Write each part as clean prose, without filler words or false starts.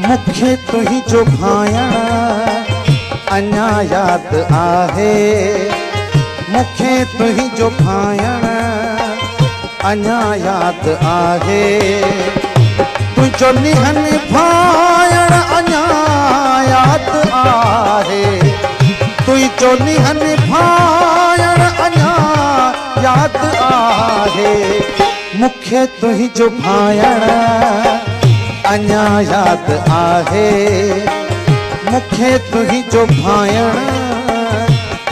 मुखे तुंहिंजो भायण अञा यादि आहे। मुखे तुंहिंजो भायण अञा यादि आहे। तुंहिंजो निहनि भायण अञा यादि आहे। तुंहिंजो निहनि भायण अञा यादि आहे। मुखे तुंहिंजो भायण अञा यादि आहे। मुखे तुंहिंजो भायण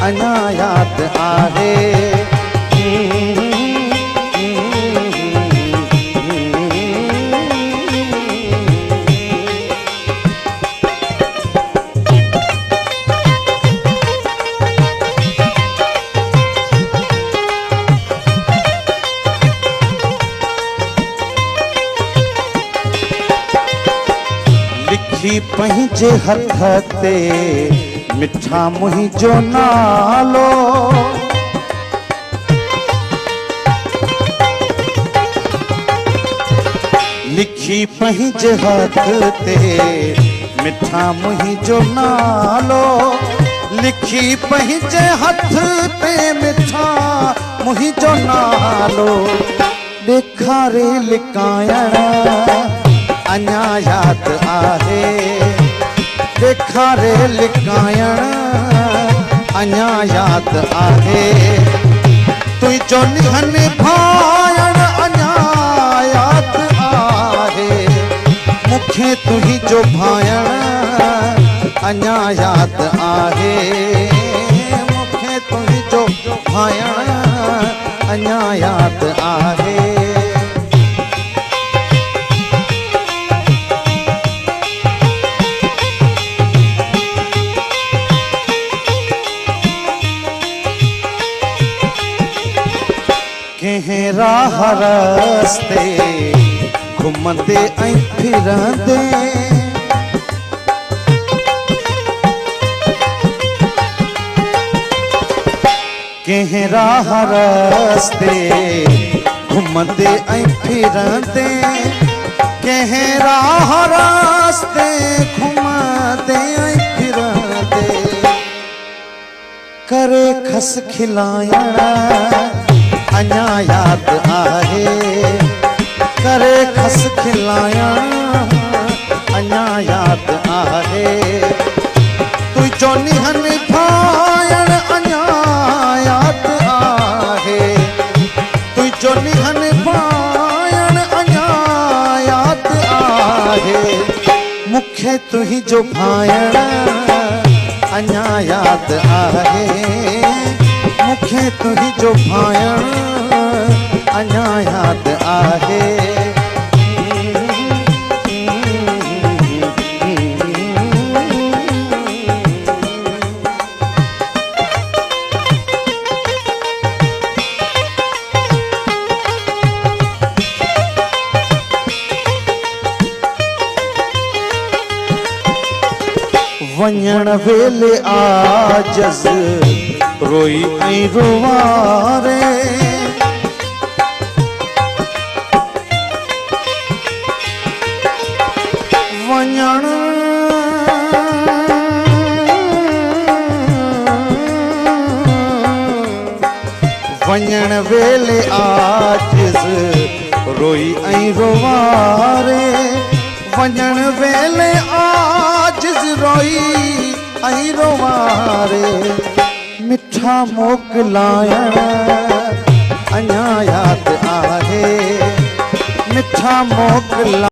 अञा यादि आहे। लिखी पंहिंजे हथ ते मिठा मुंहिंजो नालो। लिखी पंहिंजे हथ ते मिठा मुंहिंजो नालो। लिखी पंहिंजे हथ ते मिठा मुंहिंजो नालो। ॾेखारे लिकायण अञा यादि आहे। ॾेखारे लिकायण अञा यादि आहे। तुंहिंजो निहनि भायण अञा यादि आहे। मुखे तुंहिंजो भायण अञा यादि आहे। मुखे तुंहिंजो भायण अञा यादि आहे। कंहिं राह रस्ते घुमंदे ऐं फिरंदे। कंहिं राह रस्ते घुमंदे ऐं फिरंदे। कंहिं राह रस्ते घुमंदे ऐं फिरंदे। करे खस खिलायण अञा यादि आहे। करे खस खिलायण अञा यादि आहे। तुंहिंजो निहनि भायण अञा यादि आहे। तुंहिंजो निहनि भायण अञा यादि आहे। मुखे तुंहिंजो भायण अञा यादि आहे। मुखे तुंहिंजो भायण अञा यादि आहे। वञण वेले आजज़ रोई ऐं रुवारे। वञण वञण वेले आजिज़ रोई ऐं रुवारे। वञण वेले आजिज़ रोई ऐं रुवारे। मिठा मोकिलायण अञा यादि आहे। मिठा मोकिला